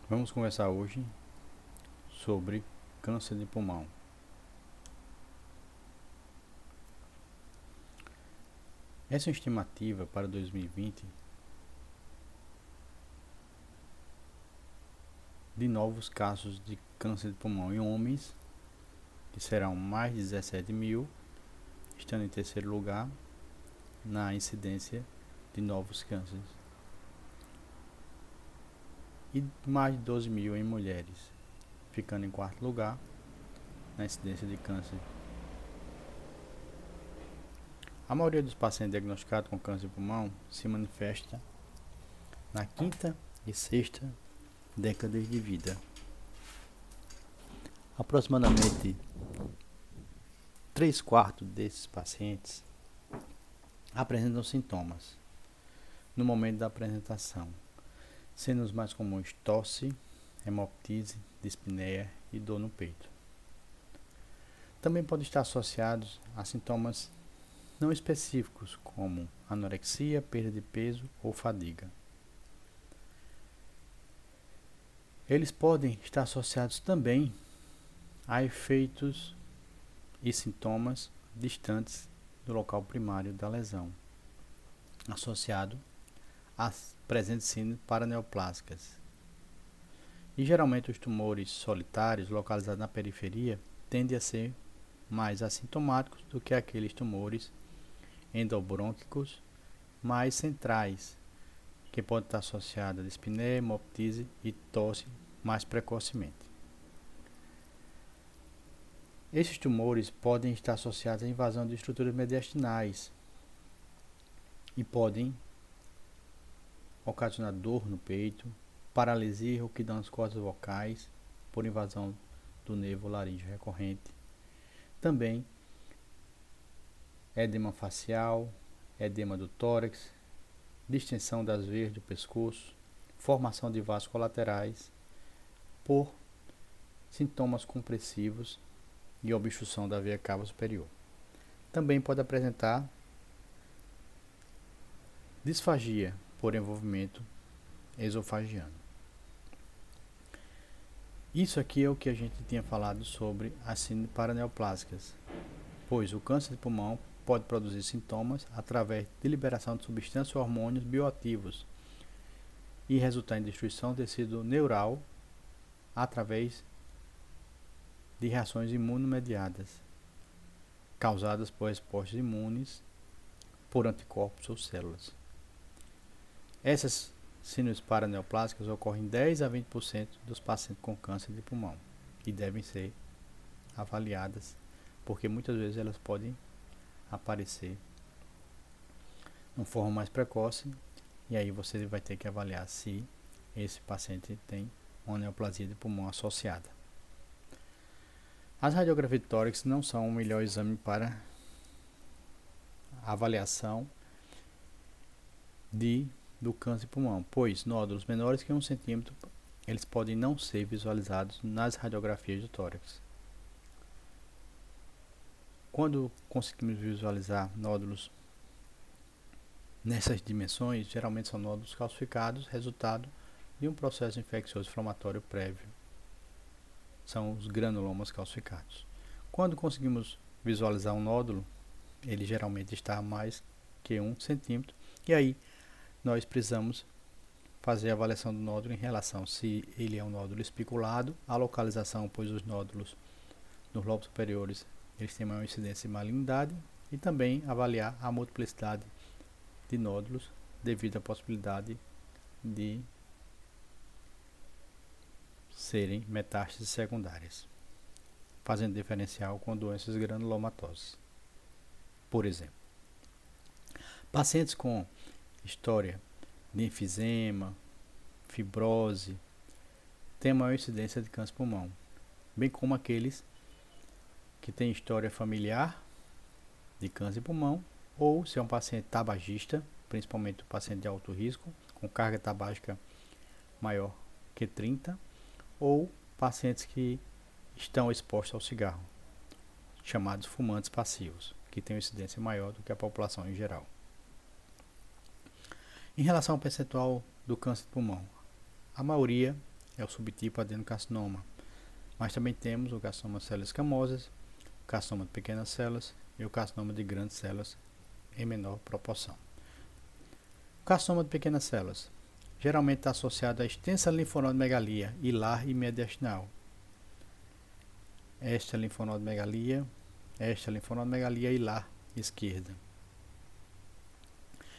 Vamos conversar hoje sobre câncer de pulmão. Essa é uma estimativa para 2020 de novos casos de câncer de pulmão em homens, que serão mais de 17 mil, estando em terceiro lugar na incidência de novos cânceres, e mais de 12 mil em mulheres, ficando em quarto lugar na incidência de câncer. A maioria dos pacientes diagnosticados com câncer de pulmão se manifesta na quinta e sexta décadas de vida. Aproximadamente 3/4 desses pacientes apresentam sintomas no momento da apresentação, sendo os mais comuns tosse, hemoptise, dispneia e dor no peito. Também podem estar associados a sintomas não específicos, como anorexia, perda de peso ou fadiga. Eles podem estar associados também a efeitos e sintomas distantes do local primário da lesão, associado às presentes síndromes paraneoplásicas. E geralmente os tumores solitários localizados na periferia tendem a ser mais assintomáticos do que aqueles tumores endobrônquicos mais centrais, que podem estar associados a dispneia, hemoptise e tosse mais precocemente. Esses tumores podem estar associados à invasão de estruturas mediastinais e podem ocasionar dor no peito, paralisia e rouquidão nas cordas vocais por invasão do nervo laríngeo recorrente. Também edema facial, edema do tórax, distensão das veias do pescoço, formação de vasos colaterais por sintomas compressivos e obstrução da veia cava superior. Também pode apresentar disfagia por envolvimento esofagiano. Isso aqui é o que a gente tinha falado sobre as síndromes paraneoplásicas, pois o câncer de pulmão pode produzir sintomas através de liberação de substâncias ou hormônios bioativos e resultar em destruição do tecido neural através de reações imunomediadas causadas por respostas imunes por anticorpos ou células. Essas síndromes paraneoplásicas ocorrem em 10 a 20% dos pacientes com câncer de pulmão e devem ser avaliadas, porque muitas vezes elas podem aparecer de uma forma mais precoce, e aí você vai ter que avaliar se esse paciente tem uma neoplasia de pulmão associada. As radiografias de tórax não são o melhor exame para avaliação do câncer de pulmão, pois nódulos menores que 1 centímetro eles podem não ser visualizados nas radiografias de tórax. Quando conseguimos visualizar nódulos nessas dimensões, geralmente são nódulos calcificados, resultado de um processo infeccioso inflamatório prévio. São os granulomas calcificados. Quando conseguimos visualizar um nódulo, ele geralmente está a mais que 1 centímetro, e aí nós precisamos fazer a avaliação do nódulo em relação se ele é um nódulo espiculado, a localização, pois os nódulos nos lobos superiores eles têm maior incidência de malignidade, e também avaliar a multiplicidade de nódulos devido à possibilidade de serem metástases secundárias, fazendo diferencial com doenças granulomatosas. Por exemplo, pacientes com história de enfisema, fibrose, têm maior incidência de câncer de pulmão, bem como aqueles que têm história familiar de câncer de pulmão, ou se é um paciente tabagista, principalmente o paciente de alto risco, com carga tabágica maior que 30, ou pacientes que estão expostos ao cigarro, chamados fumantes passivos, que têm uma incidência maior do que a população em geral. Em relação ao percentual do câncer de pulmão, a maioria é o subtipo adenocarcinoma. Mas também temos o carcinoma de células escamosas, o carcinoma de pequenas células e o carcinoma de grandes células em menor proporção. O carcinoma de pequenas células geralmente está associado à extensa linfonodomegalia hilar e mediastinal. Esta linfonodomegalia hilar esquerda.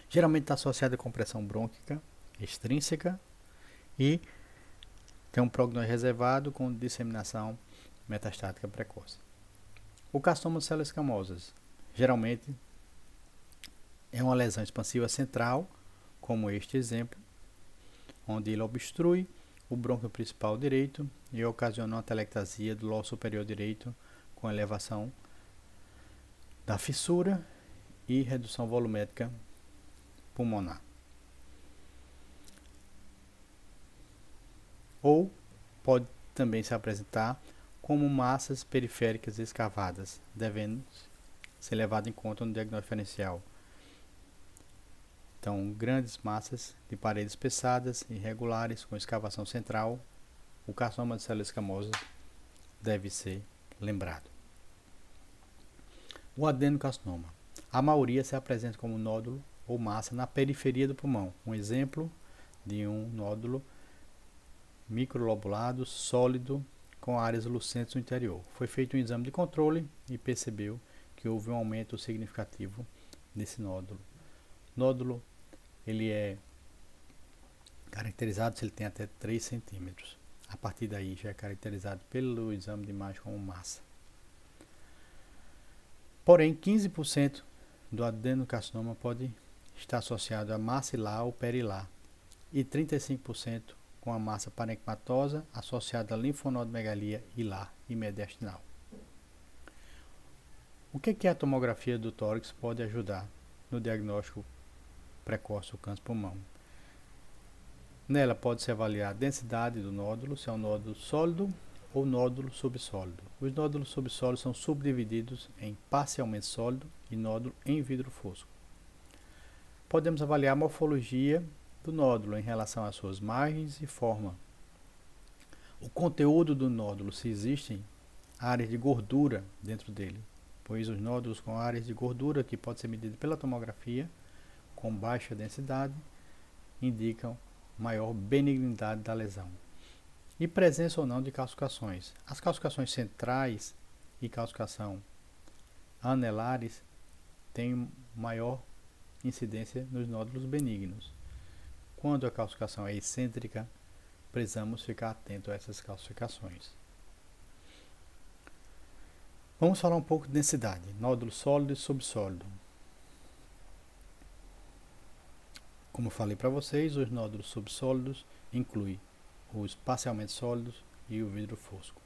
Geralmente está associada a compressão brônquica extrínseca e tem um prognóstico reservado com disseminação metastática precoce. O carcinoma de células escamosas geralmente é uma lesão expansiva central, como este exemplo, onde ele obstrui o brônquio principal direito e ocasiona uma telectasia do lobo superior direito com elevação da fissura e redução volumétrica pulmonar. Ou pode também se apresentar como massas periféricas escavadas, devendo ser levado em conta no diagnóstico diferencial. Então, grandes massas de paredes pesadas, irregulares, com escavação central, o carcinoma de células escamosas deve ser lembrado. O adenocarcinoma. A maioria se apresenta como nódulo ou massa na periferia do pulmão. Um exemplo de um nódulo microlobulado, sólido, com áreas lucentes no interior. Foi feito um exame de controle e percebeu que houve um aumento significativo desse nódulo. Nódulo ele é caracterizado se ele tem até 3 centímetros. A partir daí já é caracterizado pelo exame de imagem como massa. Porém, 15% do adenocarcinoma pode estar associado a massa hilar ou perilar e 35% com a massa parenquimatosa associada à linfonodomegalia hilar e mediastinal. O que a tomografia do tórax pode ajudar no diagnóstico precoce do câncer pulmão? Nela pode-se avaliar a densidade do nódulo, se é um nódulo sólido ou nódulo subsólido. Os nódulos subsólidos são subdivididos em parcialmente sólido e nódulo em vidro fosco. Podemos avaliar a morfologia do nódulo em relação às suas margens e forma. O conteúdo do nódulo, se existem áreas de gordura dentro dele, pois os nódulos com áreas de gordura, que pode ser medida pela tomografia, com baixa densidade, indicam maior benignidade da lesão. E presença ou não de calcificações. As calcificações centrais e calcificação anelares têm maior incidência nos nódulos benignos. Quando a calcificação é excêntrica, precisamos ficar atento a essas calcificações. Vamos falar um pouco de densidade, nódulo sólido e subsólido. Como eu falei para vocês, os nódulos subsólidos incluem os parcialmente sólidos e o vidro fosco.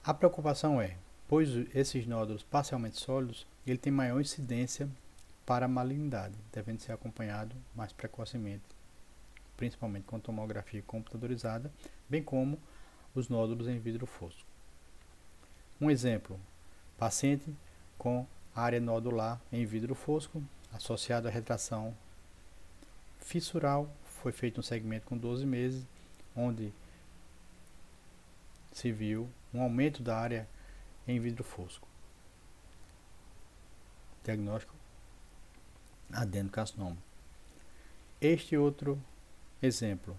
A preocupação é, pois esses nódulos parcialmente sólidos, ele tem maior incidência para a malignidade, devendo ser acompanhado mais precocemente, principalmente com tomografia computadorizada, bem como os nódulos em vidro fosco. Um exemplo, paciente com área nodular em vidro fosco, associado à retração fissural, foi feito um segmento com 12 meses, onde se viu um aumento da área em vidro fosco. Diagnóstico adenocarcinoma. Este outro exemplo,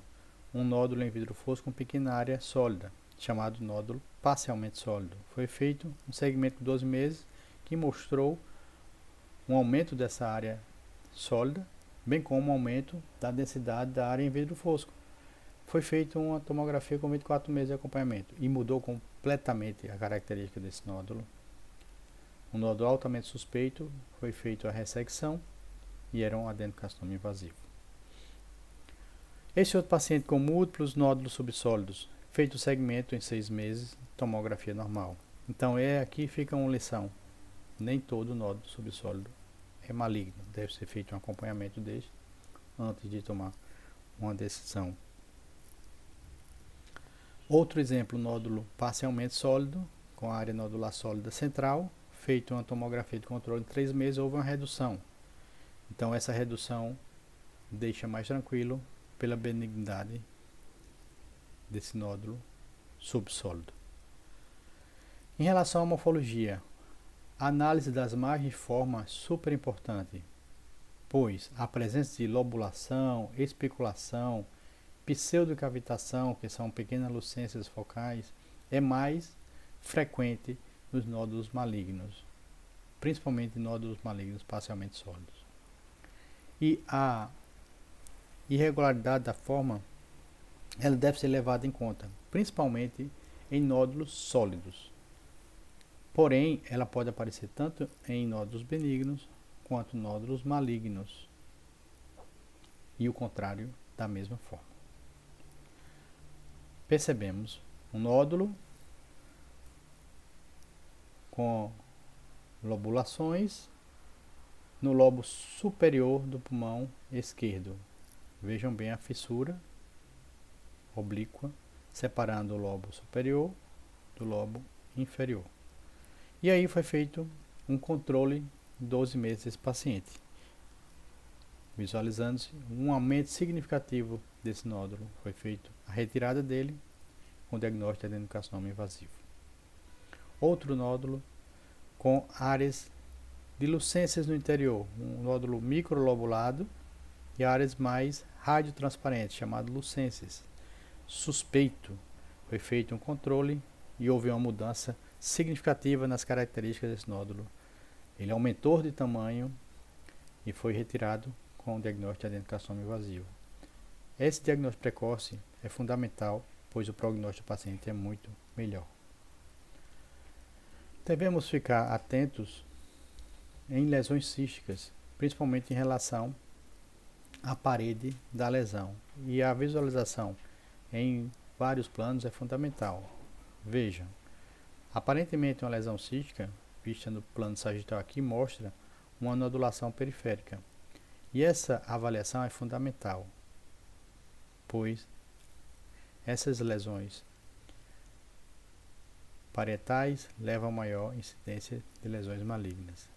um nódulo em vidro fosco com pequena área sólida, chamado nódulo parcialmente sólido. Foi feito um segmento de 12 meses que mostrou um aumento dessa área sólida, bem como um aumento da densidade da área em vidro fosco. Foi feita uma tomografia com 24 meses de acompanhamento e mudou completamente a característica desse nódulo. Um nódulo altamente suspeito, foi feita a ressecção e era um adenocarcinoma invasivo. Esse outro paciente com múltiplos nódulos subsólidos, feito o segmento em 6 meses, tomografia normal. Então aqui fica uma lição. Nem todo nódulo subsólido é maligno. Deve ser feito um acompanhamento deste antes de tomar uma decisão. Outro exemplo, nódulo parcialmente sólido, com a área nodular sólida central, feito uma tomografia de controle em 3 meses, houve uma redução. Então essa redução deixa mais tranquilo pela benignidade desse nódulo subsólido. Em relação à morfologia, a análise das margens de forma super importante, pois a presença de lobulação, especulação, pseudocavitação, que são pequenas lucências focais, é mais frequente nos nódulos malignos, principalmente nódulos malignos parcialmente sólidos. E a irregularidade da forma, ela deve ser levada em conta, principalmente em nódulos sólidos. Porém, ela pode aparecer tanto em nódulos benignos quanto nódulos malignos. E o contrário da mesma forma. Percebemos um nódulo com lobulações no lobo superior do pulmão esquerdo. Vejam bem a fissura oblíqua, separando o lobo superior do lobo inferior. E aí foi feito um controle em 12 meses desse paciente, visualizando-se um aumento significativo desse nódulo. Foi feita a retirada dele com diagnóstico de adenocarcinoma invasivo. Outro nódulo com áreas de lucências no interior, um nódulo microlobulado e áreas mais radiotransparentes, chamado lucências. Suspeito. Foi feito um controle e houve uma mudança significativa nas características desse nódulo. Ele aumentou de tamanho e foi retirado com o diagnóstico de adenocarcinoma invasivo. Esse diagnóstico precoce é fundamental, pois o prognóstico do paciente é muito melhor. Devemos ficar atentos em lesões císticas, principalmente em relação à parede da lesão. E a visualização em vários planos é fundamental. Vejam, aparentemente uma lesão cística, vista no plano sagital aqui, mostra uma nodulação periférica. E essa avaliação é fundamental, pois essas lesões parietais levam a maior incidência de lesões malignas.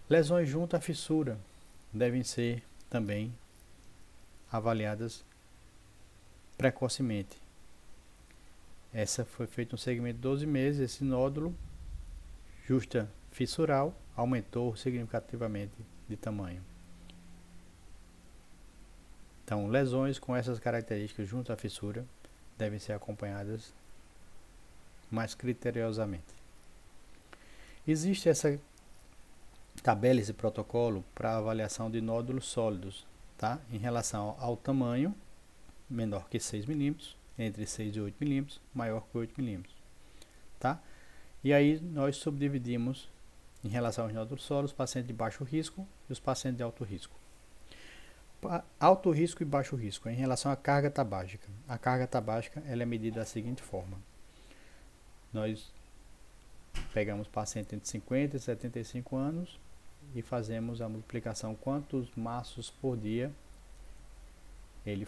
Lesões junto à fissura devem ser também avaliadas precocemente. Essa foi feito um segmento de 12 meses, esse nódulo justa fissural aumentou significativamente de tamanho. Então, lesões com essas características junto à fissura devem ser acompanhadas mais criteriosamente. Existe essa tabela, esse protocolo para avaliação de nódulos sólidos, tá? Em relação ao tamanho, menor que 6 milímetros, entre 6 e 8 milímetros, maior que 8 milímetros, tá? E aí nós subdividimos em relação aos nódulos sólidos, os pacientes de baixo risco e os pacientes de alto risco. Alto risco e baixo risco, em relação à carga tabágica. A carga tabágica ela é medida da seguinte forma. Nós pegamos paciente entre 50 e 75 anos e fazemos a multiplicação quantos maços por dia ele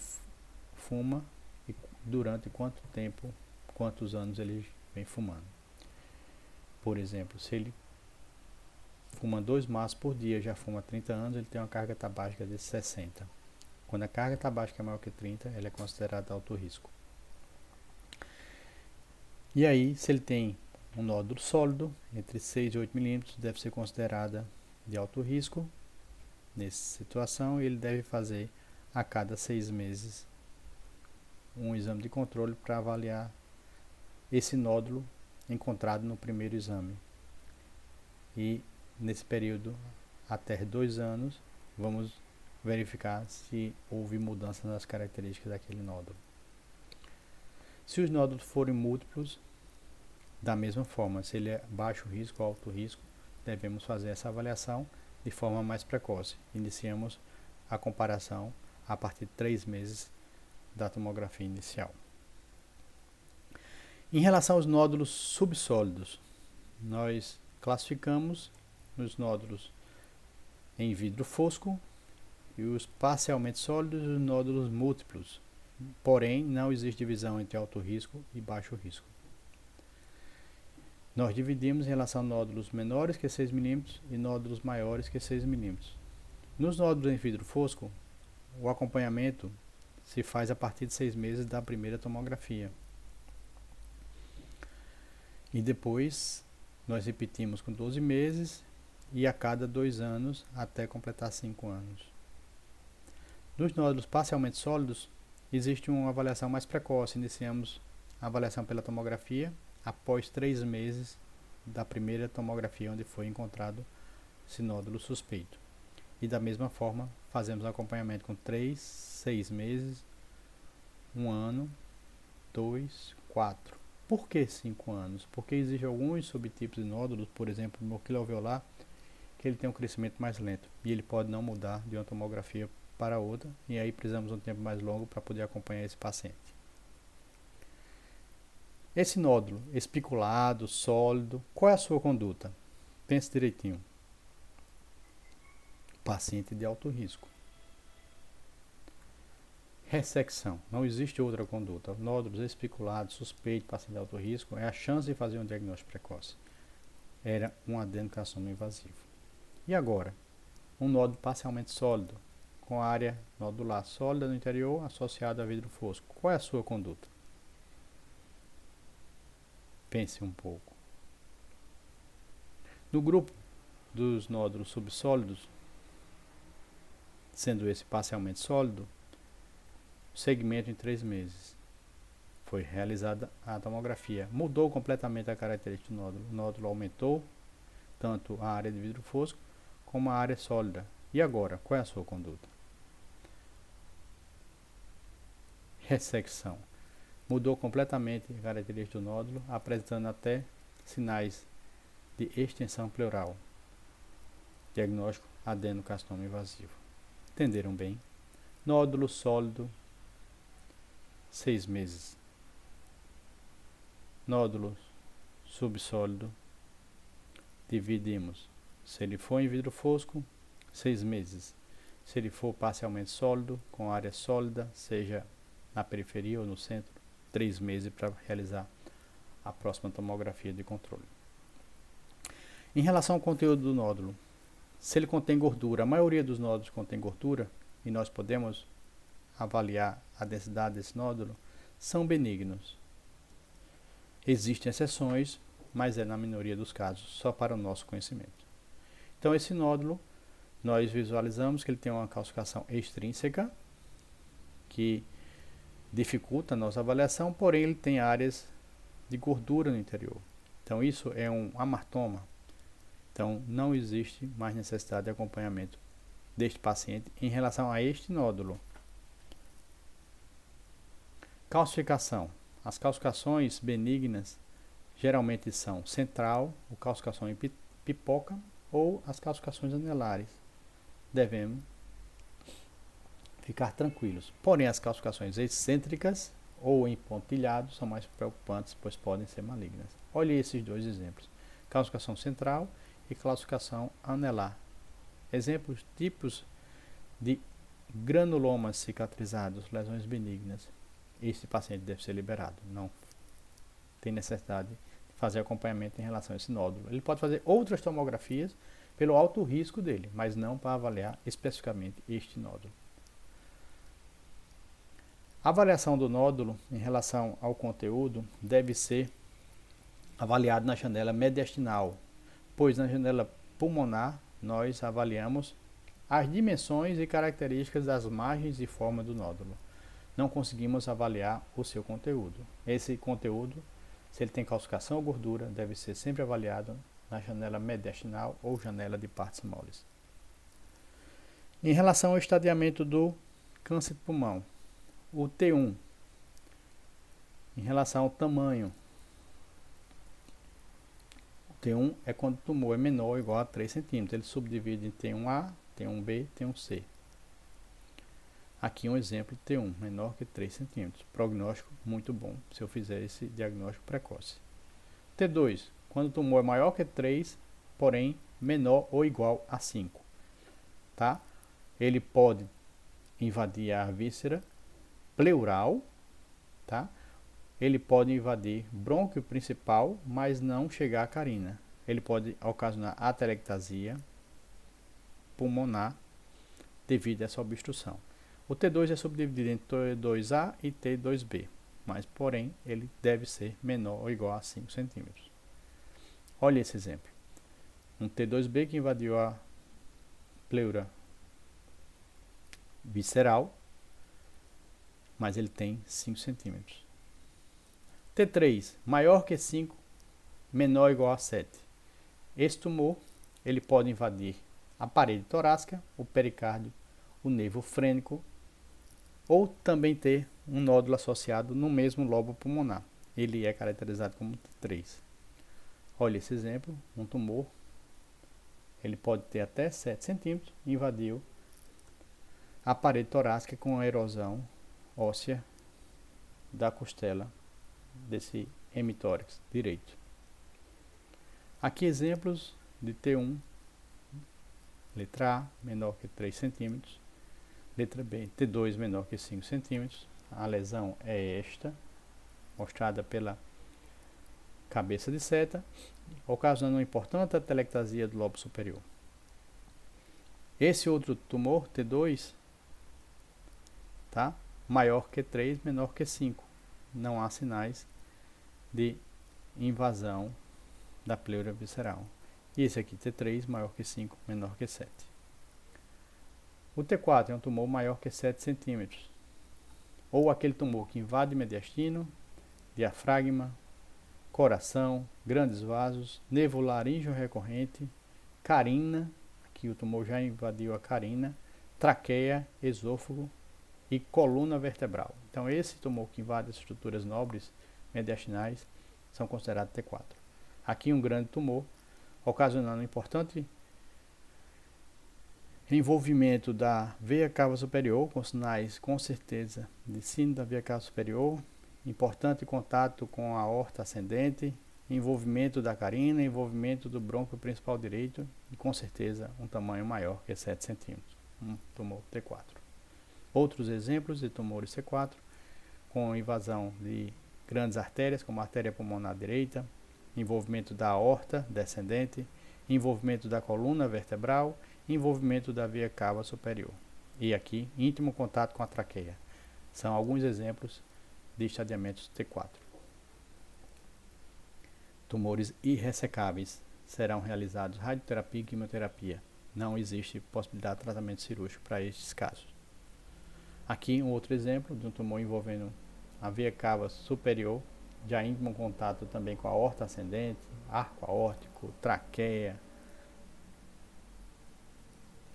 fuma e durante quanto tempo, quantos anos ele vem fumando. Por exemplo, se ele fuma 2 maços por dia, já fuma 30 anos, ele tem uma carga tabágica de 60. Quando a carga tabágica é maior que 30, ela é considerada alto risco. E aí, se ele tem um nódulo sólido, entre 6 e 8 milímetros, deve ser considerada de alto risco. Nessa situação, ele deve fazer a cada 6 meses um exame de controle para avaliar esse nódulo encontrado no primeiro exame. E nesse período, até 2 anos, vamos verificar se houve mudança nas características daquele nódulo. Se os nódulos forem múltiplos, da mesma forma, se ele é baixo risco ou alto risco, devemos fazer essa avaliação de forma mais precoce. Iniciamos a comparação a partir de 3 meses da tomografia inicial. Em relação aos nódulos subsólidos, nós classificamos os nódulos em vidro fosco e os parcialmente sólidos e os nódulos múltiplos. Porém, não existe divisão entre alto risco e baixo risco. Nós dividimos em relação a nódulos menores que 6 milímetros e nódulos maiores que 6 milímetros. Nos nódulos em vidro fosco, o acompanhamento se faz a partir de 6 meses da primeira tomografia. E depois nós repetimos com 12 meses e a cada 2 anos até completar 5 anos. Nos nódulos parcialmente sólidos, existe uma avaliação mais precoce. Iniciamos a avaliação pela tomografia após 3 meses da primeira tomografia onde foi encontrado esse nódulo suspeito. E da mesma forma, fazemos acompanhamento com 3, 6 meses, 1 ano, 2, 4. Por que 5 anos? Porque existem alguns subtipos de nódulos, por exemplo, no núcleo alveolar, que ele tem um crescimento mais lento e ele pode não mudar de uma tomografia para outra, e aí precisamos de um tempo mais longo para poder acompanhar esse paciente. Esse nódulo espiculado, sólido, qual é a sua conduta? Pense direitinho. Paciente de alto risco. Ressecção. Não existe outra conduta. Nódulos espiculados, suspeito, paciente de alto risco, é a chance de fazer um diagnóstico precoce. Era um adenocarcinoma invasivo. E agora? Um nódulo parcialmente sólido, com área nodular sólida no interior, associada a vidro fosco. Qual é a sua conduta? Pense um pouco. No grupo dos nódulos subsólidos, sendo esse parcialmente sólido, segmento em 3 meses. Foi realizada a tomografia. Mudou completamente a característica do nódulo. O nódulo aumentou tanto a área de vidro fosco como a área sólida. E agora, qual é a sua conduta? Ressecção. Mudou completamente a característica do nódulo, apresentando até sinais de extensão pleural. Diagnóstico: adenocarcinoma invasivo. Entenderam bem? Nódulo sólido, 6 meses. Nódulo subsólido, dividimos. Se ele for em vidro fosco, 6 meses. Se ele for parcialmente sólido, com área sólida, seja na periferia ou no centro, 3 meses para realizar a próxima tomografia de controle. Em relação ao conteúdo do nódulo, se ele contém gordura, a maioria dos nódulos contém gordura, e nós podemos avaliar a densidade desse nódulo, são benignos. Existem exceções, mas é na minoria dos casos, só para o nosso conhecimento. Então esse nódulo, nós visualizamos que ele tem uma calcificação extrínseca, que dificulta a nossa avaliação, porém ele tem áreas de gordura no interior. Então isso é um amartoma. Então não existe mais necessidade de acompanhamento deste paciente em relação a este nódulo. Calcificação. As calcificações benignas geralmente são central, ou calcificação em pipoca, ou as calcificações anelares. Devemos ficar tranquilos. Porém, as calcificações excêntricas ou em pontilhado são mais preocupantes, pois podem ser malignas. Olhe esses dois exemplos: calcificação central e calcificação anelar. Exemplos tipos de granulomas cicatrizados, lesões benignas. Este paciente deve ser liberado. Não tem necessidade de fazer acompanhamento em relação a esse nódulo. Ele pode fazer outras tomografias pelo alto risco dele, mas não para avaliar especificamente este nódulo. A avaliação do nódulo em relação ao conteúdo deve ser avaliado na janela mediastinal, pois na janela pulmonar nós avaliamos as dimensões e características das margens e forma do nódulo. Não conseguimos avaliar o seu conteúdo. Esse conteúdo, se ele tem calcificação ou gordura, deve ser sempre avaliado na janela mediastinal ou janela de partes moles. Em relação ao estadiamento do câncer de pulmão, o T1, em relação ao tamanho, o T1 é quando o tumor é menor ou igual a 3 cm. Ele subdivide em T1A, T1B, T1C. Aqui um exemplo de T1, menor que 3 cm. Prognóstico muito bom se eu fizer esse diagnóstico precoce. T2, quando o tumor é maior que 3, porém menor ou igual a 5. Tá? Ele pode invadir a víscera pleural, tá? Ele pode invadir brônquio principal, mas não chegar à carina. Ele pode ocasionar atelectasia pulmonar devido a essa obstrução. O T2 é subdividido em T2A e T2B, mas porém ele deve ser menor ou igual a 5 centímetros. Olha esse exemplo. Um T2B que invadiu a pleura visceral, mas ele tem 5 centímetros. T3, maior que 5, menor ou igual a 7. Esse tumor ele pode invadir a parede torácica, o pericárdio, o nervo frênico, ou também ter um nódulo associado no mesmo lobo pulmonar. Ele é caracterizado como T3. Olha esse exemplo, um tumor, ele pode ter até 7 centímetros, invadiu a parede torácica com a erosão óssea da costela desse hemitórax direito. Aqui exemplos de T1, letra A, menor que 3 centímetros, letra B, T2 menor que 5 centímetros, a lesão é esta, mostrada pela cabeça de seta, ocasionando uma importante atelectasia do lobo superior. Esse outro tumor, T2, tá? Maior que 3, menor que 5. Não há sinais de invasão da pleura visceral. E esse aqui, T3, maior que 5, menor que 7. O T4 é um tumor maior que 7 centímetros. Ou aquele tumor que invade mediastino, diafragma, coração, grandes vasos, nervo laríngeo recorrente, carina, aqui o tumor já invadiu a carina, traqueia, esôfago e coluna vertebral. Então esse tumor que invade as estruturas nobres mediastinais são considerados T4. Aqui um grande tumor, ocasionando um importante envolvimento da veia cava superior, com sinais com certeza de síndrome da veia cava superior, importante contato com a aorta ascendente, envolvimento da carina, envolvimento do brônquio principal direito e com certeza um tamanho maior que 7 centímetros, um tumor T4. Outros exemplos de tumores C4, com invasão de grandes artérias, como a artéria pulmonar direita, envolvimento da aorta descendente, envolvimento da coluna vertebral, envolvimento da veia cava superior. E aqui, íntimo contato com a traqueia. São alguns exemplos de estadiamentos T4. Tumores irressecáveis serão realizados radioterapia e quimioterapia. Não existe possibilidade de tratamento cirúrgico para estes casos. Aqui um outro exemplo de um tumor envolvendo a veia cava superior, já íntimo contato também com a aorta ascendente, arco aórtico, traqueia,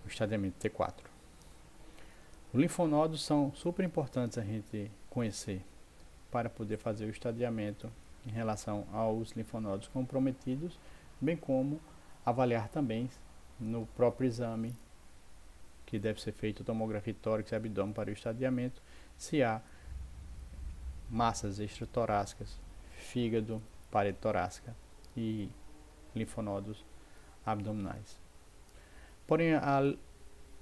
o estadiamento T4. Os linfonodos são super importantes a gente conhecer para poder fazer o estadiamento em relação aos linfonodos comprometidos, bem como avaliar também no próprio exame que deve ser feito tomografia tórax e abdômen para o estadiamento, se há massas extratorácicas, fígado, parede torácica e linfonodos abdominais. Porém, a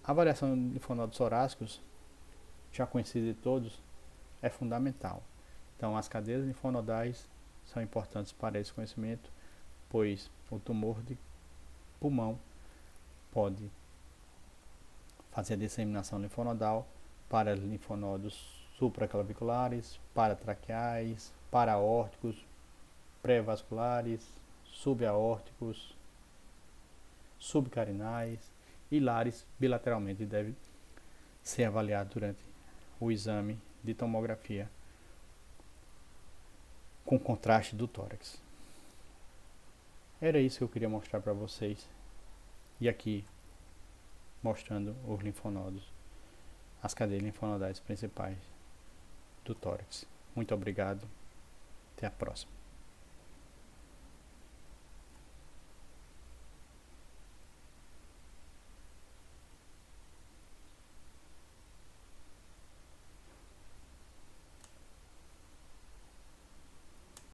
avaliação de linfonodos torácicos, já conhecida de todos, é fundamental. Então, as cadeias linfonodais são importantes para esse conhecimento, pois o tumor de pulmão pode fazer a disseminação linfonodal para linfonodos supraclaviculares, paratraqueais, paraórticos, pré-vasculares, subaórticos, subcarinais e lares bilateralmente. Deve ser avaliado durante o exame de tomografia com contraste do tórax. Era isso que eu queria mostrar para vocês. E aqui mostrando os linfonodos, as cadeias linfonodais principais do tórax. Muito obrigado. Até a próxima.